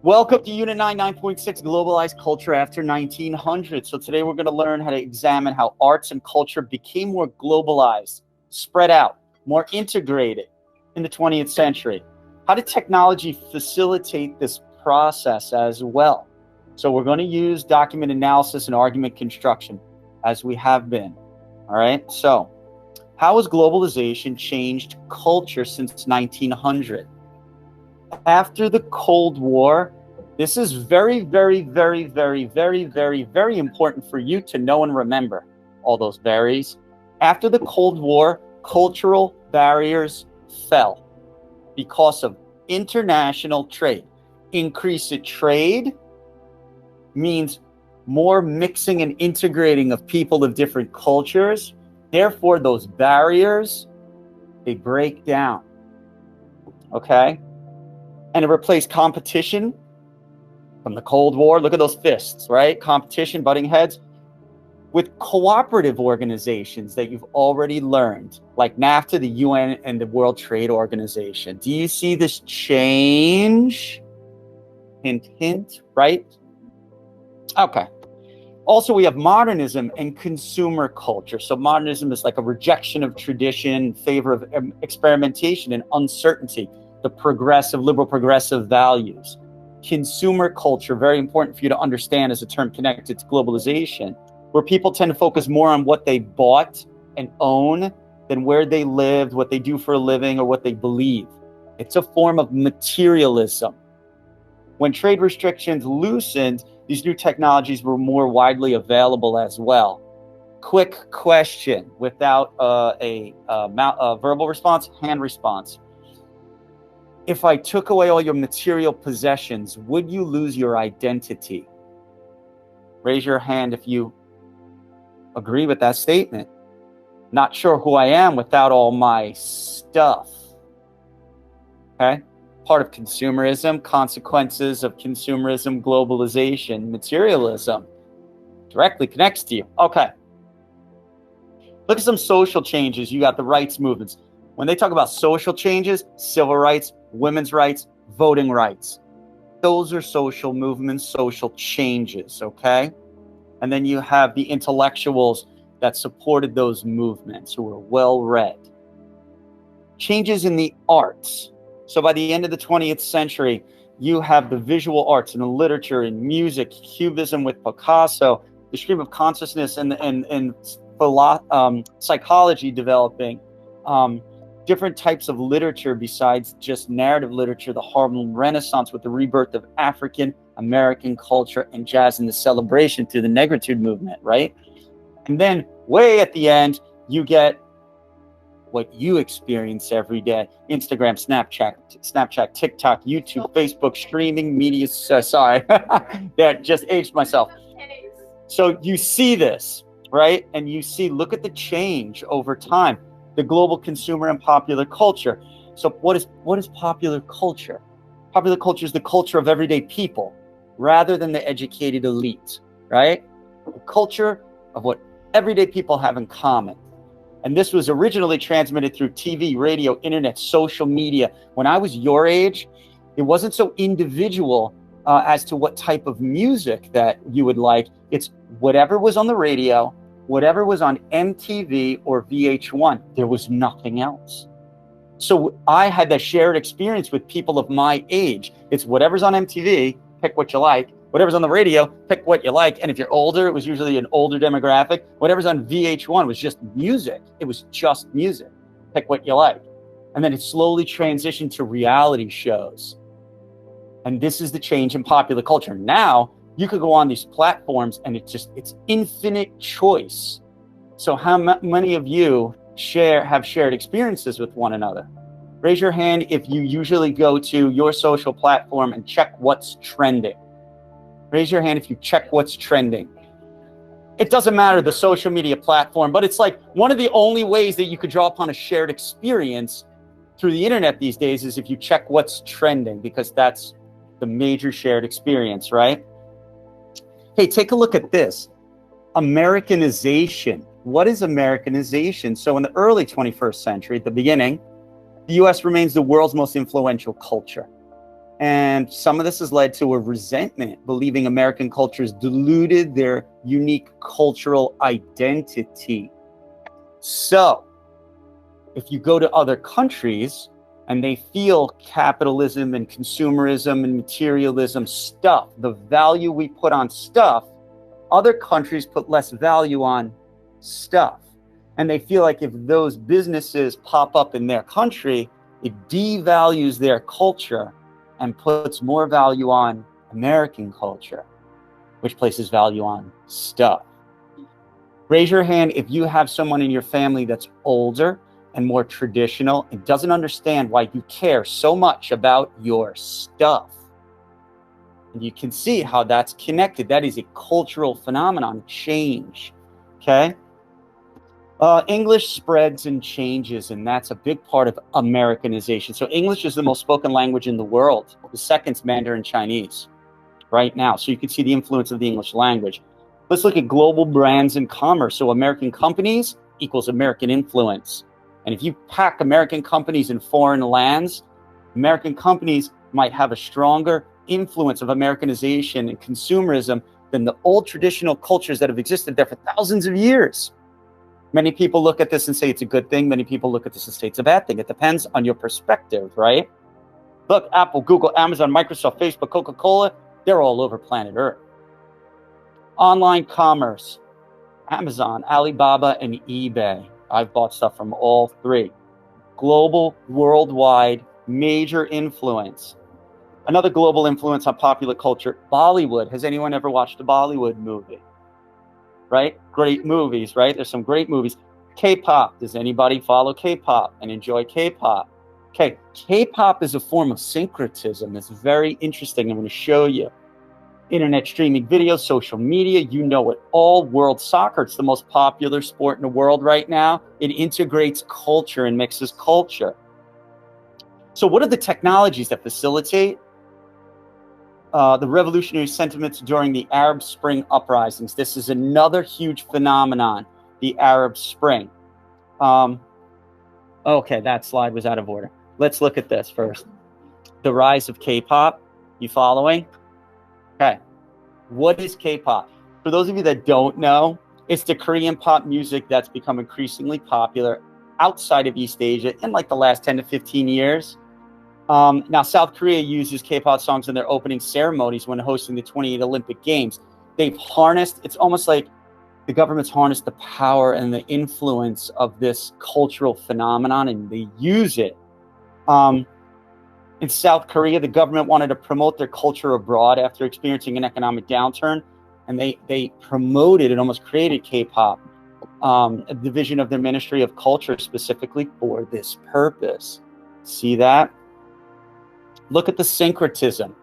Welcome to Unit 9, 9.6, Globalized Culture After 1900. So today we're going to learn how to examine how arts and culture became more globalized, spread out, more integrated in the 20th century. How did technology facilitate this process as well? So we're going to use document analysis and argument construction as we have been. All right. So how has globalization changed culture since 1900? After the Cold War, this is very, very, very, very, very, very, very important for you to know and remember. All those varies. After the Cold War, cultural barriers fell because of international trade. Increase in trade means more mixing and integrating of people of different cultures. Therefore, those barriers, they break down. Okay? And it replaced competition from the Cold War. Look at those fists, right? Competition, butting heads, with cooperative organizations that you've already learned, like NAFTA, the UN, and the World Trade Organization. Do you see this change? Hint, hint, right? Okay. Also, we have modernism and consumer culture. So modernism is like a rejection of tradition in favor of experimentation and uncertainty. The progressive, liberal progressive values. Consumer culture, very important for you to understand as a term connected to globalization, where people tend to focus more on what they bought and own than where they lived, what they do for a living, or what they believe. It's a form of materialism. When trade restrictions loosened, these new technologies were more widely available as well. Quick question without a verbal response, hand response. If I took away all your material possessions, would you lose your identity? Raise your hand if you agree with that statement. Not sure who I am without all my stuff. Okay? Part of consumerism, consequences of consumerism, globalization, materialism. Directly connects to you. Okay. Look at some social changes. You got the rights movements. When they talk about social changes, civil rights, women's rights, voting rights. Those are social movements, social changes, okay? And then you have the intellectuals that supported those movements who were well-read. Changes in the arts. So by the end of the 20th century, you have the visual arts and the literature and music, Cubism with Picasso, the stream of consciousness and psychology developing. Different types of literature besides just narrative literature, the Harlem Renaissance with the rebirth of African American culture and jazz and the celebration through the negritude movement, right? And then way at the end, you get what you experience every day. Instagram, Snapchat, TikTok, YouTube, Facebook, streaming media. Sorry, that just aged myself. So you see this, right? And you see, look at the change over time. The global consumer and popular culture. So what is popular culture? Popular culture is the culture of everyday people rather than the educated elite, right? The culture of what everyday people have in common. And this was originally transmitted through TV, radio, internet, social media. When I was your age, it wasn't so individual as to what type of music that you would like. It's whatever was on the radio, whatever was on MTV or VH1, there was nothing else. So I had that shared experience with people of my age. It's whatever's on MTV, pick what you like. Whatever's on the radio, pick what you like. And if you're older, it was usually an older demographic. Whatever's on VH1 was just music. It was just music. Pick what you like. And then it slowly transitioned to reality shows. And this is the change in popular culture. Now, you could go on these platforms and it's infinite choice. So how many of you have shared experiences with one another? Raise your hand if you usually go to your social platform and check what's trending. Raise your hand if you check what's trending. It doesn't matter the social media platform, but it's like one of the only ways that you could draw upon a shared experience through the internet these days is if you check what's trending, because that's the major shared experience, right? Hey, take a look at this. Americanization. What is Americanization? So in the early 21st century, at the beginning, the US remains the world's most influential culture. And some of this has led to a resentment, believing American culture has diluted their unique cultural identity. So if you go to other countries and they feel capitalism and consumerism and materialism stuff, the value we put on stuff, other countries put less value on stuff. And they feel like if those businesses pop up in their country, it devalues their culture and puts more value on American culture, which places value on stuff. Raise your hand if you have someone in your family that's older and more traditional and doesn't understand why you care so much about your stuff. And you can see how that's connected. That is a cultural phenomenon, change, okay? English spreads and changes, and that's a big part of Americanization. So English is the most spoken language in the world. The second's Mandarin Chinese right now. So you can see the influence of the English language. Let's look at global brands and commerce. So American companies equals American influence. And if you pack American companies in foreign lands, American companies might have a stronger influence of Americanization and consumerism than the old traditional cultures that have existed there for thousands of years. Many people look at this and say it's a good thing. Many people look at this and say it's a bad thing. It depends on your perspective, right? Look, Apple, Google, Amazon, Microsoft, Facebook, Coca-Cola, they're all over planet Earth. Online commerce, Amazon, Alibaba, and eBay. I've bought stuff from all three. Global, worldwide, major influence. Another global influence on popular culture, Bollywood. Has anyone ever watched a Bollywood movie? Right? Great movies, right? There's some great movies. K-pop. Does anybody follow K-pop and enjoy K-pop? Okay, K-pop is a form of syncretism. It's very interesting. I'm going to show you. Internet streaming videos, social media, you know it all. World soccer, it's the most popular sport in the world right now. It integrates culture and mixes culture. So what are the technologies that facilitate the revolutionary sentiments during the Arab Spring uprisings? This is another huge phenomenon, the Arab Spring. Okay, that slide was out of order. Let's look at this first. The rise of K-pop. You following? Okay. What is K-pop? For those of you that don't know, it's the Korean pop music that's become increasingly popular outside of East Asia in like the last 10 to 15 years. Now, South Korea uses K-pop songs in their opening ceremonies when hosting the 28 Olympic Games. They've harnessed, it's almost like the government's harnessed the power and the influence of this cultural phenomenon, and they use it. In South Korea, the government wanted to promote their culture abroad after experiencing an economic downturn, and they promoted and almost created K-pop, a division of their Ministry of Culture specifically for this purpose. See that? Look at the syncretism.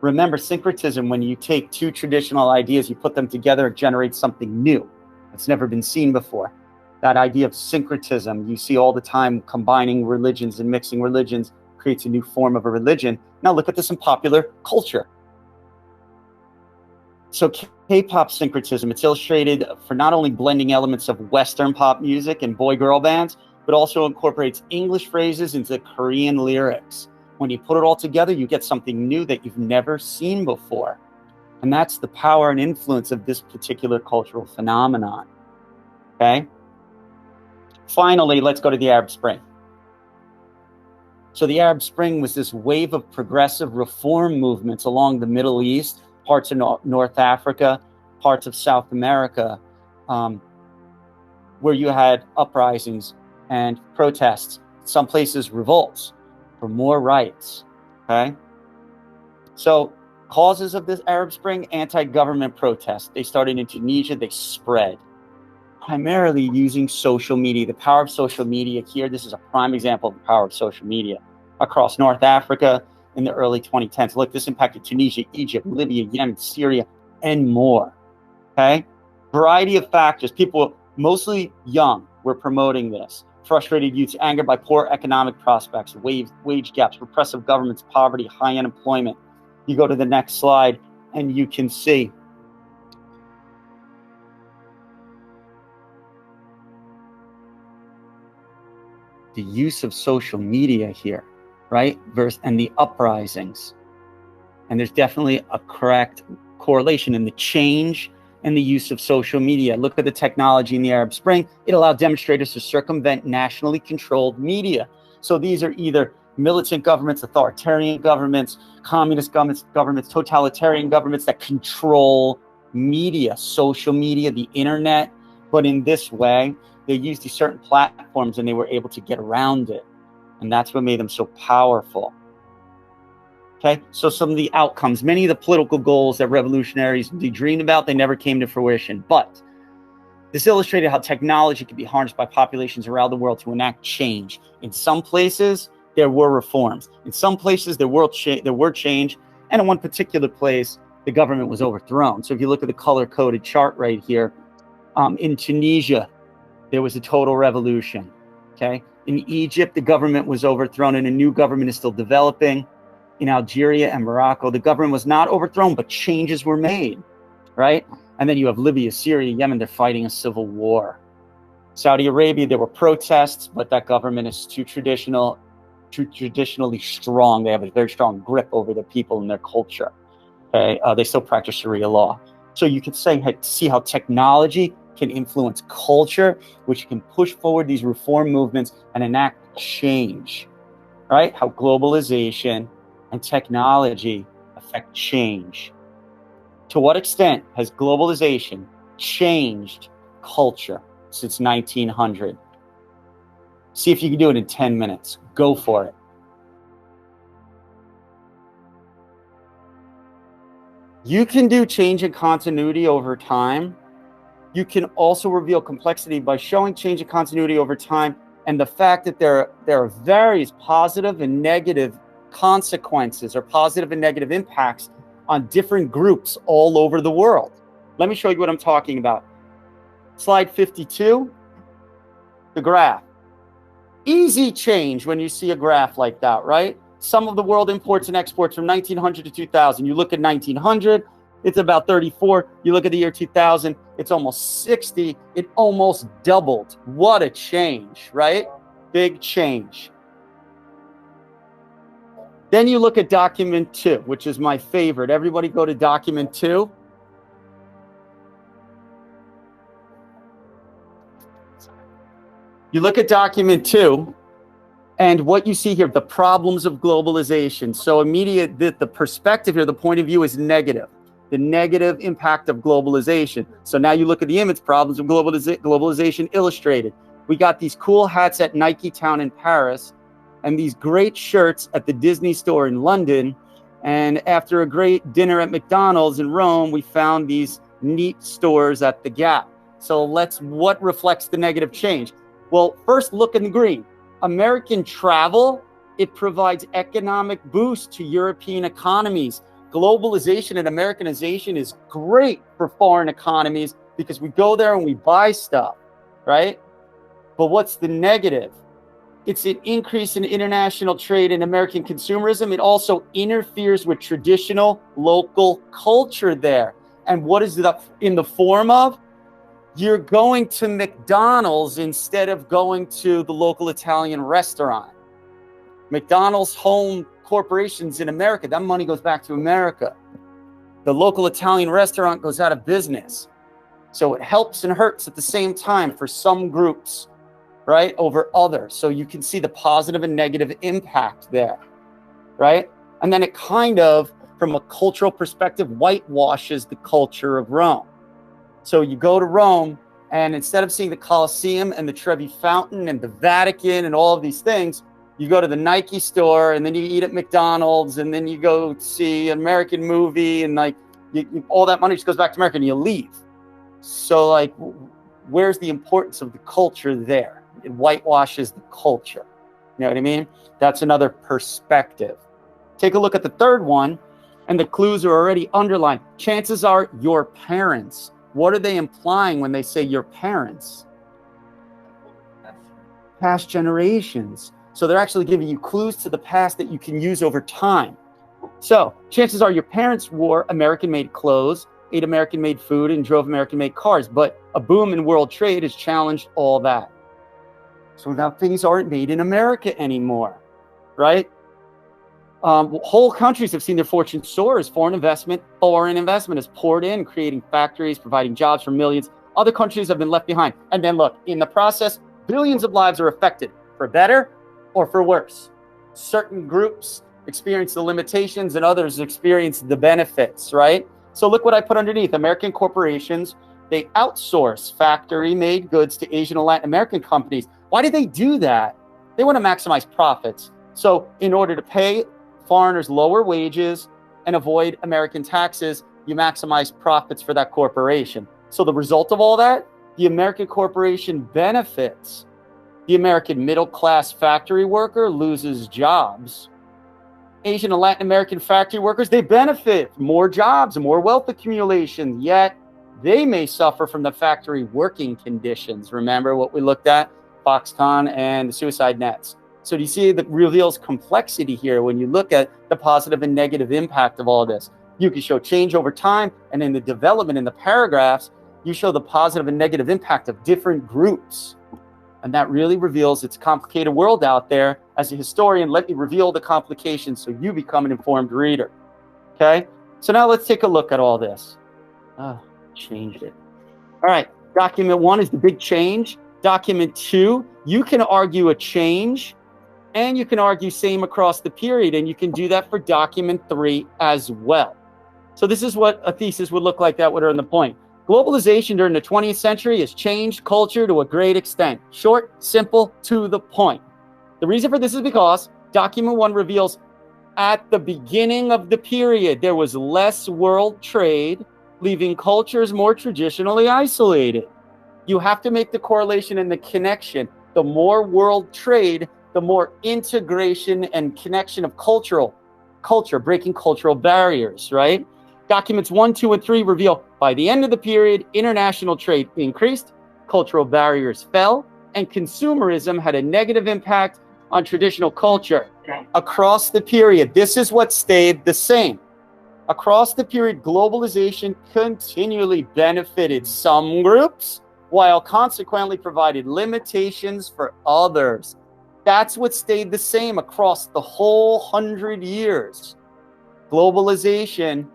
Remember, syncretism, when you take two traditional ideas, you put them together, it generates something new. It's never been seen before. That idea of syncretism, you see all the time, combining religions and mixing religions creates a new form of a religion. Now look at this in popular culture. So K-pop syncretism, it's illustrated for not only blending elements of Western pop music and boy-girl bands, but also incorporates English phrases into Korean lyrics. When you put it all together, you get something new that you've never seen before. And that's the power and influence of this particular cultural phenomenon. Okay? Finally, let's go to the Arab Spring. So the Arab Spring was this wave of progressive reform movements along the Middle East, parts of North Africa, parts of South America, where you had uprisings and protests, some places revolts for more rights, okay? So causes of this Arab Spring, anti-government protests. They started in Tunisia, they spread, primarily using social media. The power of social media here, this is a prime example of the power of social media across North Africa in the early 2010s. Look, this impacted Tunisia, Egypt, Libya, Yemen, Syria, and more, okay? Variety of factors. People, mostly young, were promoting this. Frustrated youths, angered by poor economic prospects, wage gaps, repressive governments, poverty, high unemployment. You go to the next slide, and you can see the use of social media here, right? And the uprisings. And there's definitely a correct correlation in the change and the use of social media. Look at the technology in the Arab Spring. It allowed demonstrators to circumvent nationally controlled media. So these are either militant governments, authoritarian governments, communist governments, totalitarian governments that control media, social media, the internet. But in this way, they used these certain platforms and they were able to get around it. And that's what made them so powerful. Okay, so some of the outcomes, many of the political goals that revolutionaries dreamed about, they never came to fruition. But this illustrated how technology could be harnessed by populations around the world to enact change. In some places, there were reforms. In some places, there were change. And in one particular place, the government was overthrown. So if you look at the color-coded chart right here, in Tunisia, there was a total revolution. Okay, in Egypt, the government was overthrown and a new government is still developing. In Algeria and Morocco, the government was not overthrown, but changes were made, right? And then you have Libya, Syria, Yemen, they're fighting a civil war. Saudi Arabia, there were protests, but that government is too traditionally strong. They have a very strong grip over the people and their culture. Okay, they still practice Sharia law. So you could see how technology can influence culture, which can push forward these reform movements and enact change, right? How globalization and technology affect change. To what extent has globalization changed culture since 1900? See if you can do it in 10 minutes. Go for it. You can do change and continuity over time. You can also reveal complexity by showing change and continuity over time and the fact that there are various positive and negative consequences or positive and negative impacts on different groups all over the world. Let me show you what I'm talking about. Slide 52, the graph. Easy change when you see a graph like that, right? Sum of the world imports and exports from 1900 to 2000. You look at 1900, it's about 34. You look at the year 2000, it's almost 60. It almost doubled. What a change, right? Big change. Then you look at document 2, which is my favorite. Everybody go to document 2. You look at document 2, and what you see here, the problems of globalization. So the perspective here, the point of view is negative. The negative impact of globalization. So now you look at the image, problems of globalization illustrated. We got these cool hats at Nike Town in Paris, and these great shirts at the Disney store in London. And after a great dinner at McDonald's in Rome, we found these neat stores at the Gap. So what reflects the negative change? Well, first look in the green. American travel, it provides economic boost to European economies. Globalization and Americanization is great for foreign economies because we go there and we buy stuff, right? But what's the negative? It's an increase in international trade and American consumerism. It also interferes with traditional local culture there. And what is that in the form of? You're going to McDonald's instead of going to the local Italian restaurant. McDonald's home corporations in America, that money goes back to America. The local Italian restaurant goes out of business. So it helps and hurts at the same time for some groups, right, over others. So you can see the positive and negative impact there, right? And then it kind of, from a cultural perspective, whitewashes the culture of Rome. So you go to Rome, and instead of seeing the Colosseum and the Trevi Fountain and the Vatican and all of these things, you go to the Nike store, and then you eat at McDonald's, and then you go see an American movie, and all that money just goes back to America, and you leave. So where's the importance of the culture there? It whitewashes the culture. You know what I mean? That's another perspective. Take a look at the third one, and the clues are already underlined. Chances are your parents. What are they implying when they say your parents? Past generations. So they're actually giving you clues to the past that you can use over time. So chances are your parents wore American-made clothes, ate American-made food, and drove American-made cars. But a boom in world trade has challenged all that. So now things aren't made in America anymore, right? Whole countries have seen their fortune soar as foreign investment has poured in, creating factories, providing jobs for millions. Other countries have been left behind. And then look, in the process, billions of lives are affected, for better or for worse. Certain groups experience the limitations and others experience the benefits, right? So look what I put underneath. American corporations, they outsource factory-made goods to Asian and Latin American companies. Why do they do that? They want to maximize profits. So in order to pay foreigners lower wages and avoid American taxes, you maximize profits for that corporation. So the result of all that, the American corporation benefits. The American middle-class factory worker loses jobs. Asian and Latin American factory workers, they benefit from more jobs and more wealth accumulation, yet they may suffer from the factory working conditions. Remember what we looked at, Foxconn and the suicide nets. So do you see that reveals complexity here when you look at the positive and negative impact of all this? You can show change over time, and in the development in the paragraphs, you show the positive and negative impact of different groups. And that really reveals it's a complicated world out there. As a historian, let me reveal the complications so you become an informed reader. Okay? So now let's take a look at all this. Changed it. All right. Document 1 is the big change. Document 2, you can argue a change and you can argue same across the period. And you can do that for document 3 as well. So this is what a thesis would look like that would earn the point. Globalization during the 20th century has changed culture to a great extent. Short, simple, to the point. The reason for this is because document 1 reveals at the beginning of the period, there was less world trade, leaving cultures more traditionally isolated. You have to make the correlation and the connection. The more world trade, the more integration and connection of culture, breaking cultural barriers, right? Documents 1, 2, and 3 reveal by the end of the period, international trade increased, cultural barriers fell, and consumerism had a negative impact on traditional culture. Across the period, this is what stayed the same. Across the period, globalization continually benefited some groups, while consequently provided limitations for others. That's what stayed the same across the whole 100 years. Globalization,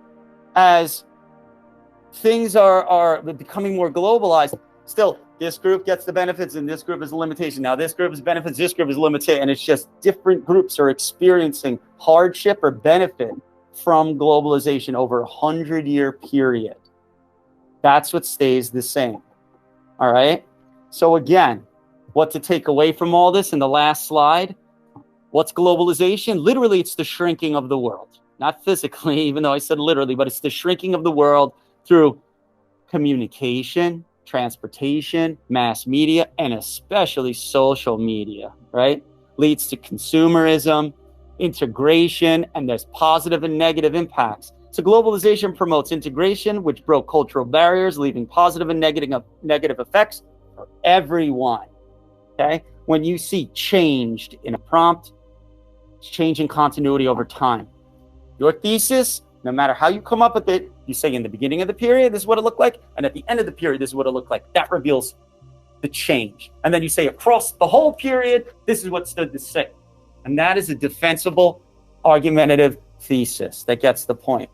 as things are becoming more globalized, still this group gets the benefits and this group is a limitation. Now this group is benefits, this group is limited, and it's just different groups are experiencing hardship or benefit from globalization over a 100-year period. That's what stays the same. All right. So again, what to take away from all this in the last slide? What's globalization? Literally, it's the shrinking of the world. Not physically, even though I said literally, but it's the shrinking of the world through communication, transportation, mass media, and especially social media, right? Leads to consumerism, integration, and there's positive and negative impacts. So globalization promotes integration, which broke cultural barriers, leaving positive and negative effects for everyone. Okay? When you see changed in a prompt, it's changing continuity over time. Your thesis, no matter how you come up with it, you say in the beginning of the period, this is what it looked like, and at the end of the period, this is what it looked like. That reveals the change. And then you say across the whole period, this is what stood the same. And that is a defensible, argumentative thesis that gets the point.